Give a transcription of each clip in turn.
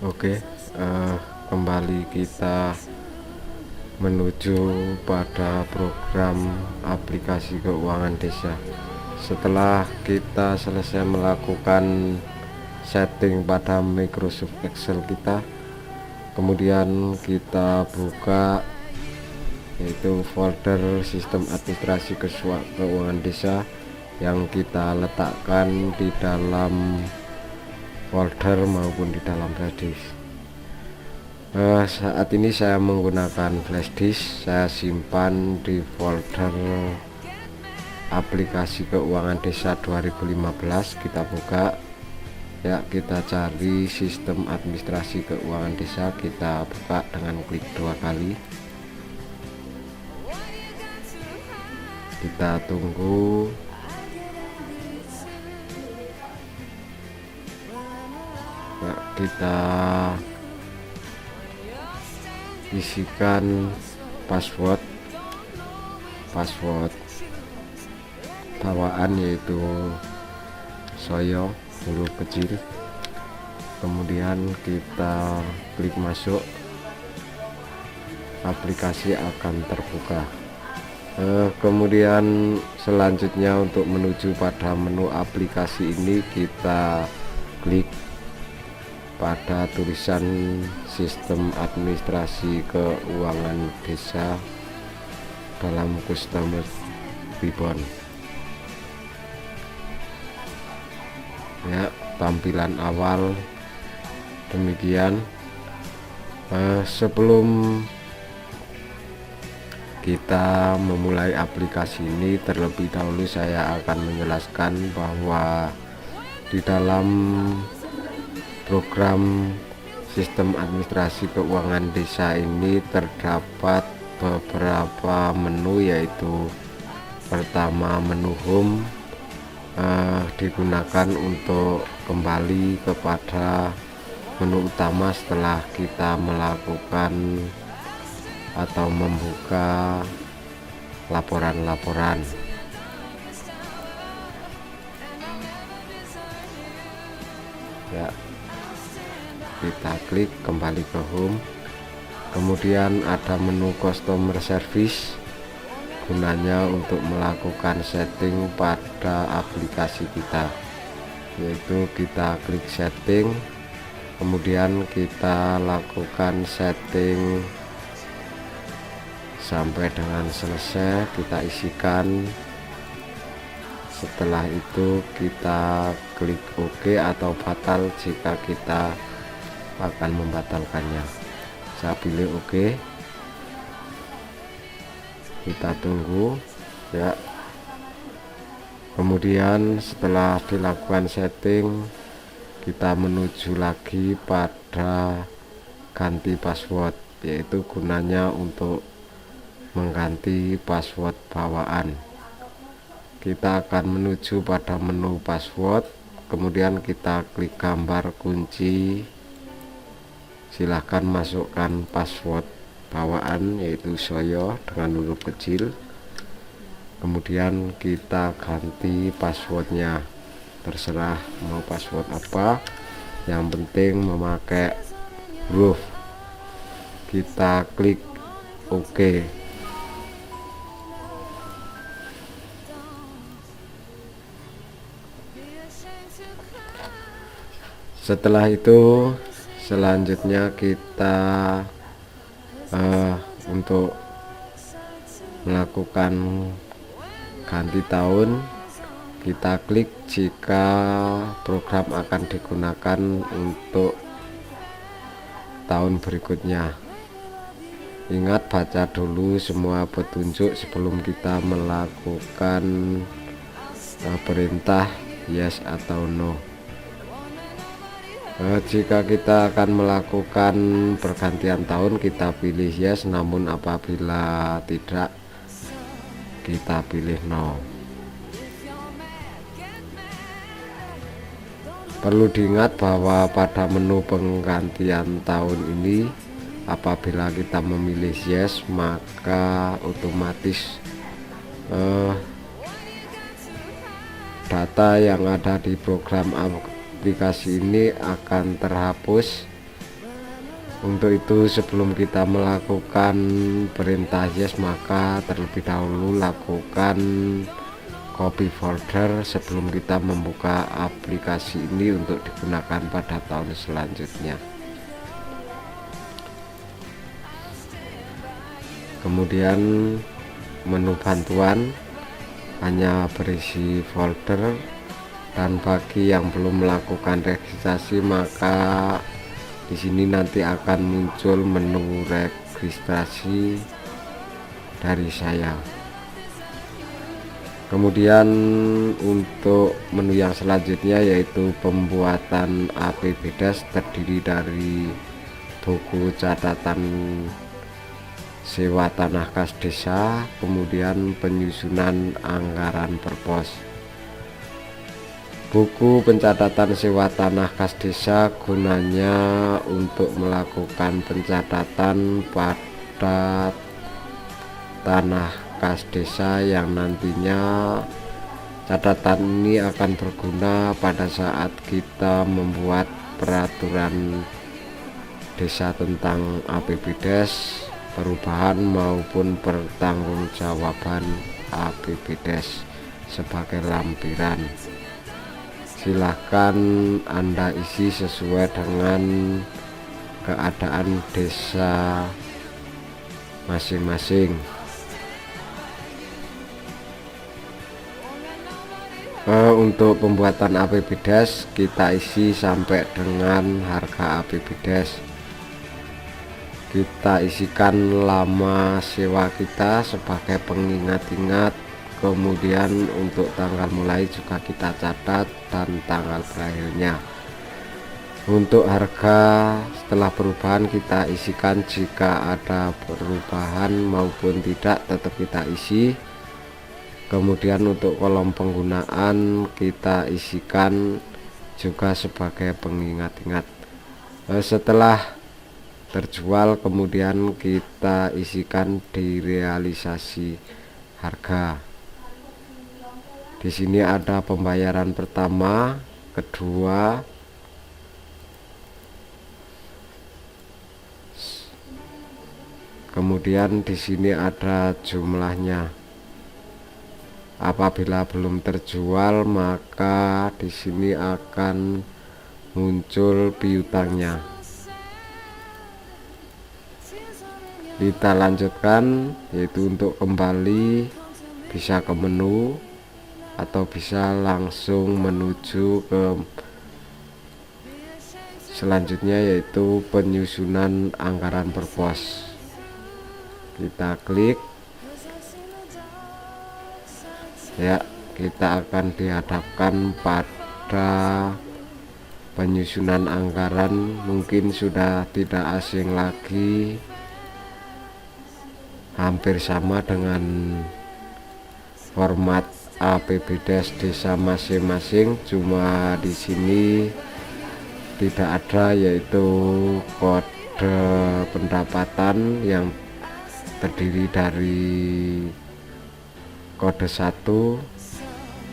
Oke, kembali kita menuju pada program aplikasi keuangan desa. Setelah kita selesai melakukan setting pada Microsoft Excel kita, kemudian kita buka yaitu folder sistem administrasi keuangan desa yang kita letakkan di dalam folder maupun di dalam flash disk. Saat ini saya menggunakan flash disk, saya simpan di folder aplikasi keuangan desa 2015. Kita buka ya, kita cari sistem administrasi keuangan desa, kita buka dengan klik 2 kali, kita tunggu. Nah, kita isikan password bawaan yaitu Soyo huruf kecil, kemudian kita klik masuk, aplikasi akan terbuka. Kemudian selanjutnya untuk menuju pada menu aplikasi ini, kita klik pada tulisan sistem administrasi keuangan desa dalam customer ribbon ya. Tampilan awal demikian. Sebelum kita memulai aplikasi ini, terlebih dahulu saya akan menjelaskan bahwa di dalam program sistem administrasi keuangan desa ini terdapat beberapa menu, yaitu pertama menu home, digunakan untuk kembali kepada menu utama setelah kita melakukan atau membuka laporan-laporan. Ya, kita klik kembali ke home, kemudian ada menu customer service, gunanya untuk melakukan setting pada aplikasi kita, yaitu kita klik setting, kemudian kita lakukan setting sampai dengan selesai, kita isikan. Setelah itu kita klik OK atau batal jika kita akan membatalkannya. Saya pilih OK, kita tunggu ya. Kemudian setelah dilakukan setting, kita menuju lagi pada ganti password, yaitu gunanya untuk mengganti password bawaan. Kita akan menuju pada menu password, kemudian kita klik gambar kunci, silahkan masukkan password bawaan yaitu Soyo dengan huruf kecil, kemudian kita ganti passwordnya, terserah mau password apa, yang penting memakai huruf. Kita klik OK. Setelah itu selanjutnya kita untuk melakukan ganti tahun, kita klik jika program akan digunakan untuk tahun berikutnya. Ingat baca dulu semua petunjuk sebelum kita melakukan perintah yes atau no. Jika kita akan melakukan pergantian tahun, kita pilih yes, namun apabila tidak, kita pilih no. Perlu diingat bahwa pada menu penggantian tahun ini, apabila kita memilih yes, maka otomatis data yang ada di program aplikasi ini akan terhapus Untuk itu sebelum kita melakukan perintah yes, maka terlebih dahulu lakukan copy folder sebelum kita membuka aplikasi ini untuk digunakan pada tahun selanjutnya. Kemudian menu bantuan hanya berisi folder, dan bagi yang belum melakukan registrasi maka di sini nanti akan muncul menu registrasi dari saya. Kemudian untuk menu yang selanjutnya yaitu pembuatan APBDes, terdiri dari buku catatan sewa tanah kas desa, kemudian penyusunan anggaran per pos. Buku pencatatan sewa tanah kas desa gunanya untuk melakukan pencatatan pada tanah kas desa yang nantinya catatan ini akan berguna pada saat kita membuat peraturan desa tentang APBDes, perubahan maupun pertanggungjawaban APBDes sebagai lampiran. Silahkan Anda isi sesuai dengan keadaan desa masing-masing. Untuk pembuatan APBDes kita isi sampai dengan harga APBDes. Kita isikan lama sewa kita sebagai pengingat-ingat. Kemudian untuk tanggal mulai juga kita catat dan tanggal berakhirnya. Untuk harga setelah perubahan kita isikan, jika ada perubahan maupun tidak tetap kita isi. Kemudian untuk kolom penggunaan kita isikan juga sebagai pengingat-ingat. Setelah terjual kemudian kita isikan di realisasi harga. Di sini ada pembayaran pertama, kedua, kemudian di sini ada jumlahnya. Apabila belum terjual maka di sini akan muncul piutangnya. Kita lanjutkan, yaitu untuk kembali bisa ke menu atau bisa langsung menuju ke selanjutnya yaitu penyusunan anggaran per pos. Kita klik ya, kita akan dihadapkan pada penyusunan anggaran. Mungkin sudah tidak asing lagi, hampir sama dengan format APBDes desa masing-masing, cuma di sini tidak ada yaitu kode pendapatan yang terdiri dari kode 1,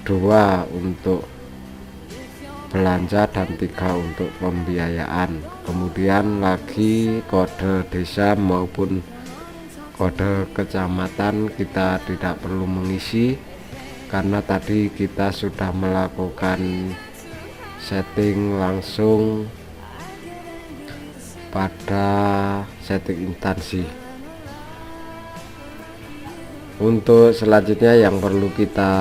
2 untuk belanja dan 3 untuk pembiayaan. Kemudian lagi kode desa maupun kode kecamatan kita tidak perlu mengisi karena tadi kita sudah melakukan setting langsung pada setting instansi. Untuk selanjutnya yang perlu kita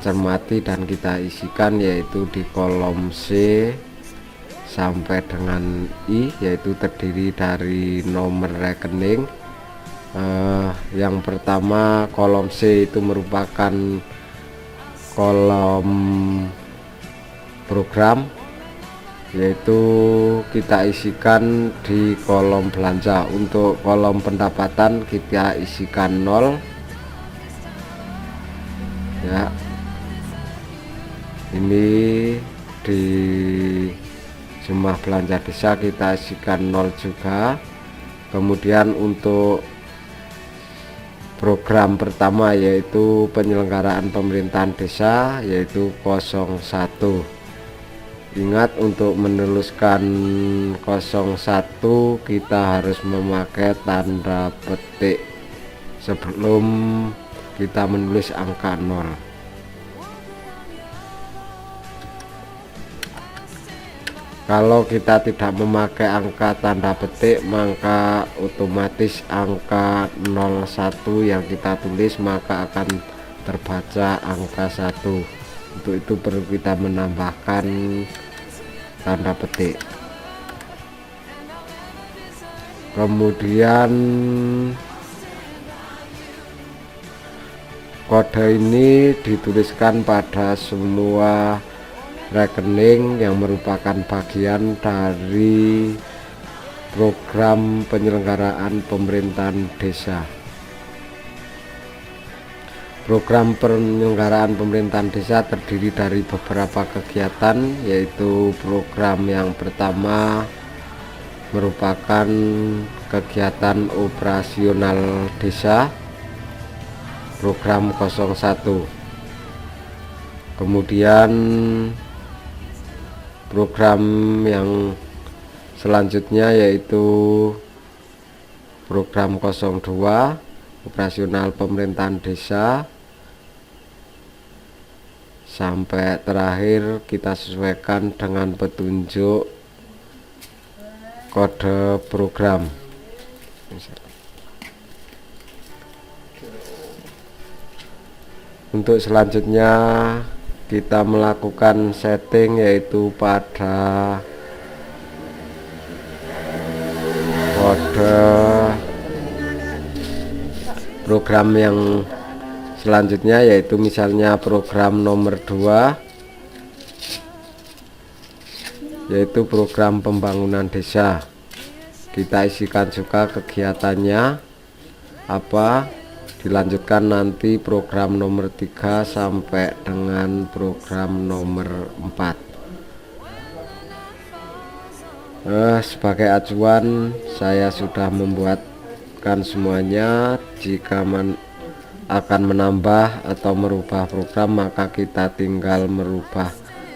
cermati dan kita isikan yaitu di kolom C sampai dengan I, yaitu terdiri dari nomor rekening. Yang pertama kolom C itu merupakan kolom program, yaitu kita isikan di kolom belanja. Untuk kolom pendapatan kita isikan 0 ya, ini di jumlah belanja desa kita isikan 0 juga. Kemudian untuk program pertama yaitu penyelenggaraan pemerintahan desa yaitu 01, Ingat, untuk menuliskan 01 kita harus memakai tanda petik sebelum kita menulis angka 0. Kalau kita tidak memakai angka tanda petik, maka otomatis angka 01 yang kita tulis maka akan terbaca angka 1. Untuk itu perlu kita menambahkan tanda petik. Kemudian kode ini dituliskan pada semua rekening yang merupakan bagian dari program penyelenggaraan pemerintahan desa. Program penyelenggaraan pemerintahan desa terdiri dari beberapa kegiatan, yaitu program yang pertama merupakan kegiatan operasional desa, program 01. Kemudian program yang selanjutnya yaitu program 02, operasional pemerintahan desa, sampai terakhir kita sesuaikan dengan petunjuk kode program. Untuk selanjutnya kita melakukan setting, yaitu pada kode program yang selanjutnya, yaitu misalnya program nomor 2, yaitu program pembangunan desa. Kita isikan juga kegiatannya apa, dilanjutkan nanti program nomor 3 sampai dengan program nomor 4. Sebagai acuan, saya sudah membuatkan semuanya. Jika akan menambah atau merubah program, maka kita tinggal merubah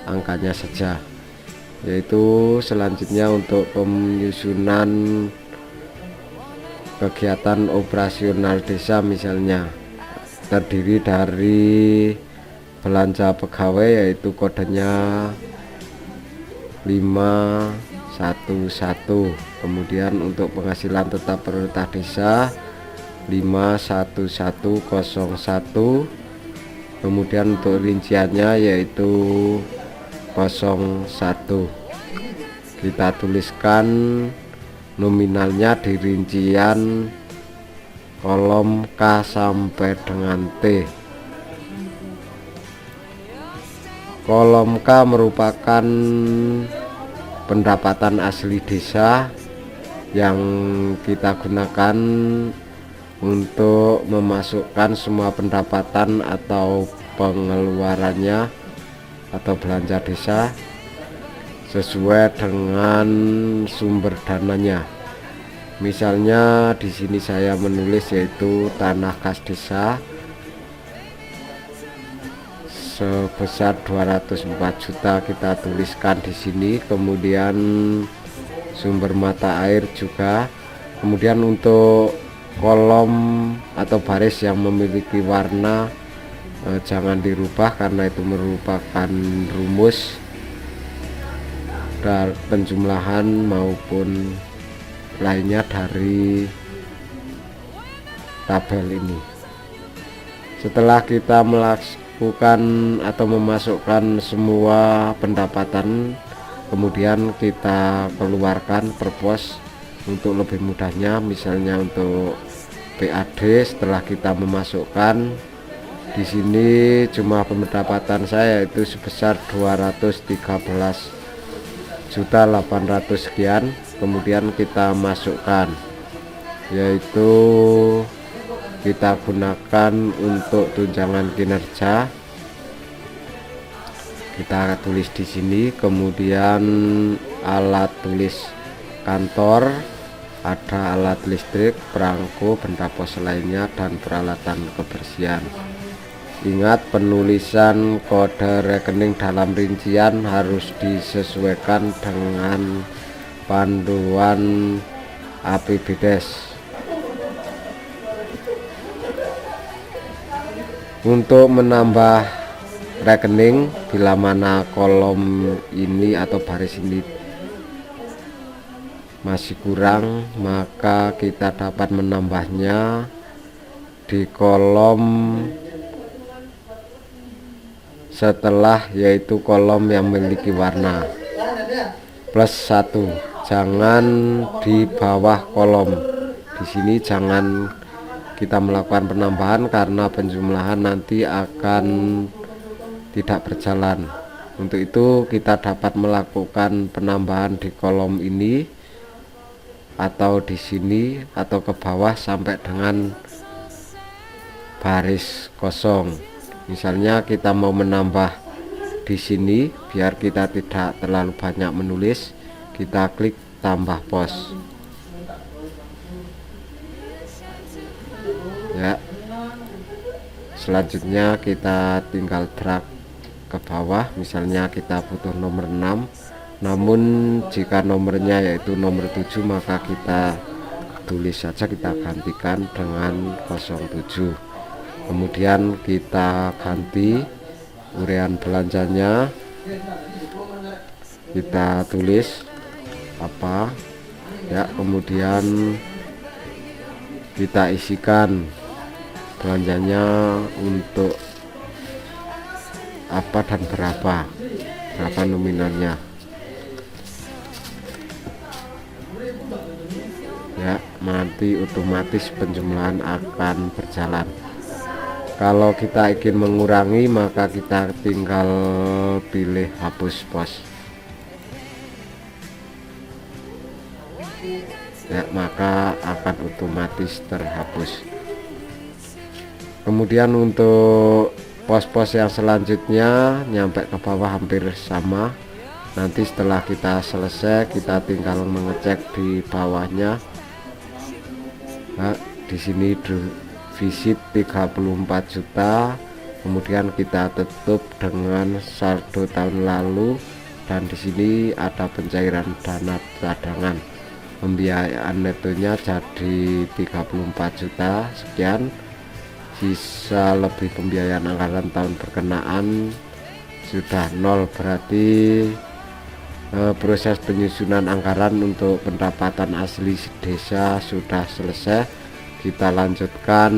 angkanya saja. Yaitu selanjutnya untuk penyusunan kegiatan operasional desa, misalnya terdiri dari belanja pegawai, yaitu kodenya 511. Kemudian untuk penghasilan tetap pemerintah desa 51101. Kemudian untuk rinciannya yaitu 01. Kita tuliskan nominalnya di rincian kolom K sampai dengan T. Kolom K merupakan pendapatan asli desa yang kita gunakan untuk memasukkan semua pendapatan atau pengeluarannya atau belanja desa sesuai dengan sumber dananya. Misalnya di sini saya menulis yaitu tanah kas desa sebesar 204 juta, kita tuliskan di sini. Kemudian sumber mata air juga. Kemudian untuk kolom atau baris yang memiliki warna jangan dirubah karena itu merupakan rumus dari penjumlahan maupun lainnya dari tabel ini. Setelah kita melakukan atau memasukkan semua pendapatan, kemudian kita keluarkan per pos untuk lebih mudahnya. Misalnya untuk PAD, setelah kita memasukkan di sini jumlah pendapatan saya itu sebesar 213.800 sekian. Kemudian kita masukkan, yaitu kita gunakan untuk tunjangan kinerja, kita tulis di sini. Kemudian alat tulis kantor, ada alat listrik, perangko, benda pos lainnya, dan peralatan kebersihan. Ingat, penulisan kode rekening dalam rincian harus disesuaikan dengan panduan APBDes. Untuk menambah rekening, bila mana kolom ini atau baris ini masih kurang, maka kita dapat menambahnya di kolom setelah, yaitu kolom yang memiliki warna +1. Jangan di bawah kolom. Di sini jangan kita melakukan penambahan karena penjumlahan nanti akan tidak berjalan. Untuk itu kita dapat melakukan penambahan di kolom ini atau di sini atau ke bawah sampai dengan baris kosong. Misalnya kita mau menambah di sini biar kita tidak terlalu banyak menulis, kita klik tambah pos. Ya. Selanjutnya kita tinggal drag ke bawah, misalnya kita butuh nomor 6, namun jika nomornya yaitu nomor 7 maka kita tulis saja, kita gantikan dengan 07. Kemudian kita ganti urian belanjanya, kita tulis apa ya, kemudian kita isikan belanjanya untuk apa dan berapa nominalnya ya. Nanti otomatis penjumlahan akan berjalan. Kalau kita ingin mengurangi maka kita tinggal pilih hapus pos ya, maka akan otomatis terhapus. Kemudian untuk pos-pos yang selanjutnya nyampe ke bawah hampir sama. Nanti setelah kita selesai kita tinggal mengecek di bawahnya. Nah, di sini defisit 34 juta. Kemudian kita tutup dengan saldo tahun lalu, dan di sini ada pencairan dana cadangan. Pembiayaan netonya jadi 34 juta sekian. Sisa lebih pembiayaan anggaran tahun berkenaan sudah 0, berarti proses penyusunan anggaran untuk pendapatan asli desa sudah selesai. Kita lanjutkan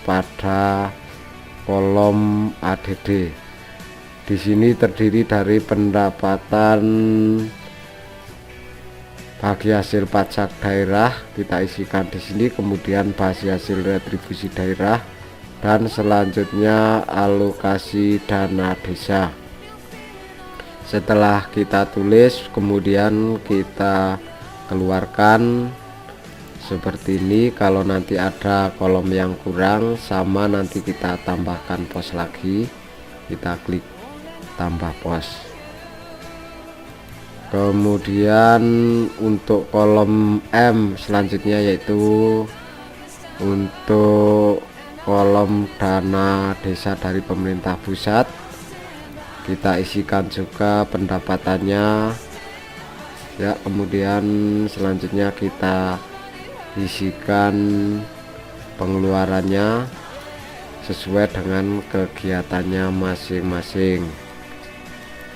pada kolom ADD. Di sini terdiri dari pendapatan bagi hasil pajak daerah, kita isikan di sini, kemudian bagi hasil retribusi daerah, dan selanjutnya alokasi dana desa. Setelah kita tulis, kemudian kita keluarkan seperti ini. Kalau nanti ada kolom yang kurang sama, nanti kita tambahkan pos lagi, kita klik tambah pos. Kemudian untuk kolom M selanjutnya, yaitu untuk kolom dana desa dari pemerintah pusat, kita isikan juga pendapatannya ya. Kemudian selanjutnya kita isikan pengeluarannya sesuai dengan kegiatannya masing-masing.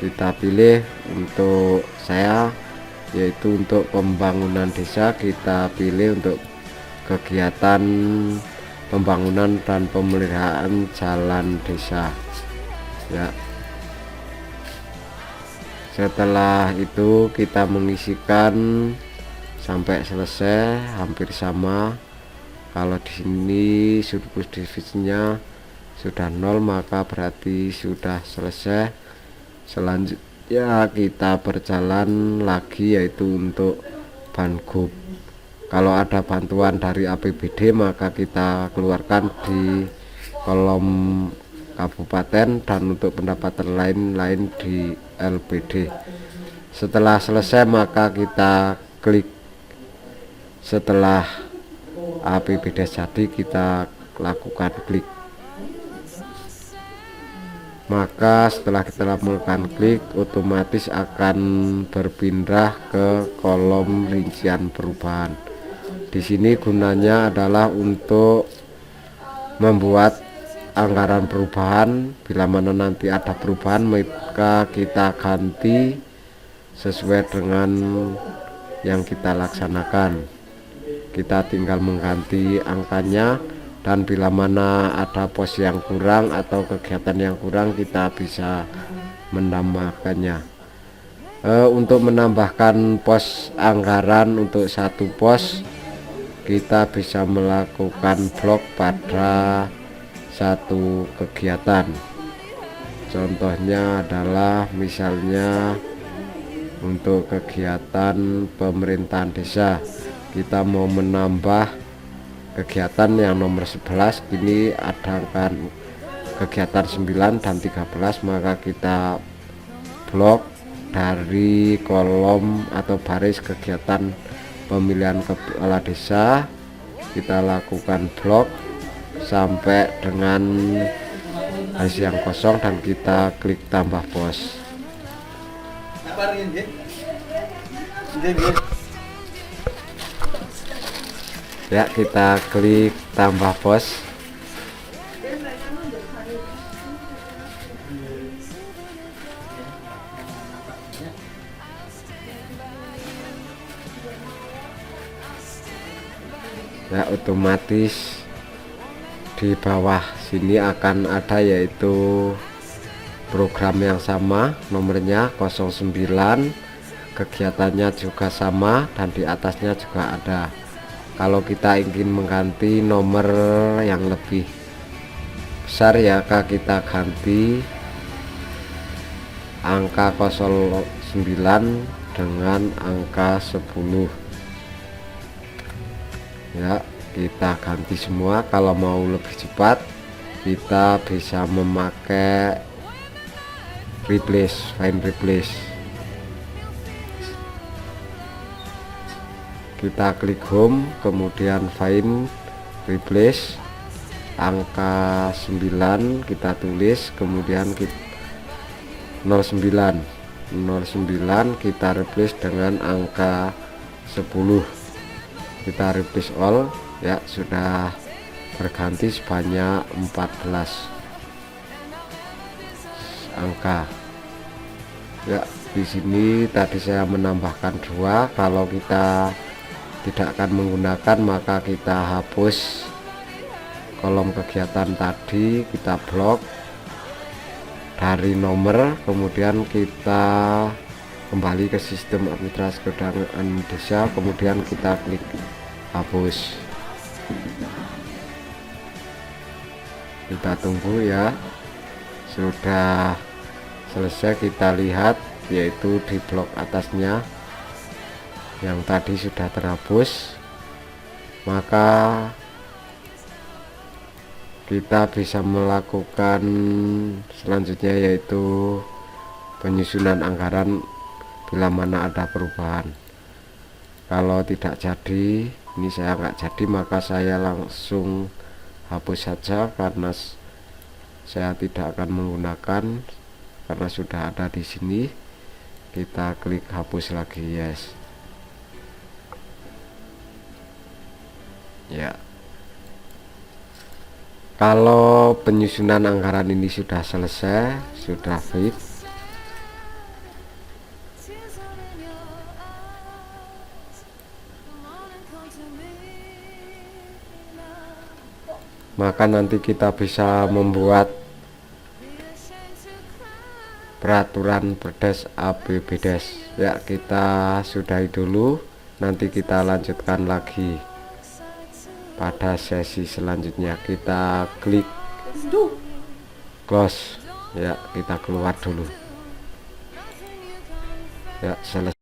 Kita pilih, untuk saya yaitu untuk pembangunan desa, kita pilih untuk kegiatan pembangunan dan pemeliharaan jalan desa ya. Setelah itu kita mengisikan sampai selesai hampir sama. Kalau di sini surplus defisitnya sudah 0 maka berarti sudah selesai. Selanjutnya kita berjalan lagi, yaitu untuk Banggup. Kalau ada bantuan dari APBD maka kita keluarkan di kolom kabupaten, dan untuk pendapatan lain-lain di LPD. Setelah selesai maka kita klik, setelah APBD jadi kita lakukan klik. Maka setelah kita melakukan klik, otomatis akan berpindah ke kolom rincian perubahan. Di sini gunanya adalah untuk membuat anggaran perubahan. Bila mana nanti ada perubahan, maka kita ganti sesuai dengan yang kita laksanakan. Kita tinggal mengganti angkanya, dan bila mana ada pos yang kurang atau kegiatan yang kurang, kita bisa menambahkannya. Untuk menambahkan pos anggaran untuk satu pos, kita bisa melakukan blok pada satu kegiatan. Contohnya adalah misalnya untuk kegiatan pemerintahan desa, kita mau menambah kegiatan yang nomor 11, ini ada kan kegiatan 9 dan 13, maka kita blok dari kolom atau baris kegiatan pemilihan kepala desa. Kita lakukan blok sampai dengan baris yang kosong dan kita klik tambah pos. Ya, kita klik tambah pos. Ya, otomatis di bawah sini akan ada yaitu program yang sama, nomornya 09, kegiatannya juga sama, dan di atasnya juga ada. Kalau kita ingin mengganti nomor yang lebih besar, ya kita ganti angka 09 dengan angka 10. Ya, kita ganti semua. Kalau mau lebih cepat, kita bisa memakai find replace. Kita klik home, kemudian find replace, angka 9 kita tulis, kemudian 09 kita replace dengan angka 10. Kita replace all. Ya, sudah berganti sebanyak 14 angka. Ya, di sini tadi saya menambahkan 2. Kalau kita tidak akan menggunakan, maka kita hapus kolom kegiatan tadi, kita blok dari nomor, kemudian kita kembali ke sistem administrasi keuangan desa, kemudian kita klik hapus. Kita tunggu ya. Sudah selesai, kita lihat yaitu di blok atasnya yang tadi sudah terhapus. Maka kita bisa melakukan selanjutnya yaitu penyusunan anggaran bila mana ada perubahan. Kalau tidak jadi, ini saya nggak jadi, maka saya langsung hapus saja karena saya tidak akan menggunakan karena sudah ada di sini. Kita klik hapus lagi, yes. Ya, kalau penyusunan anggaran ini sudah selesai, sudah fit, maka nanti kita bisa membuat peraturan perdes APBDes. Ya, kita sudahi dulu, nanti kita lanjutkan lagi pada sesi selanjutnya. Kita klik close. Ya, kita keluar dulu. Ya, selesai.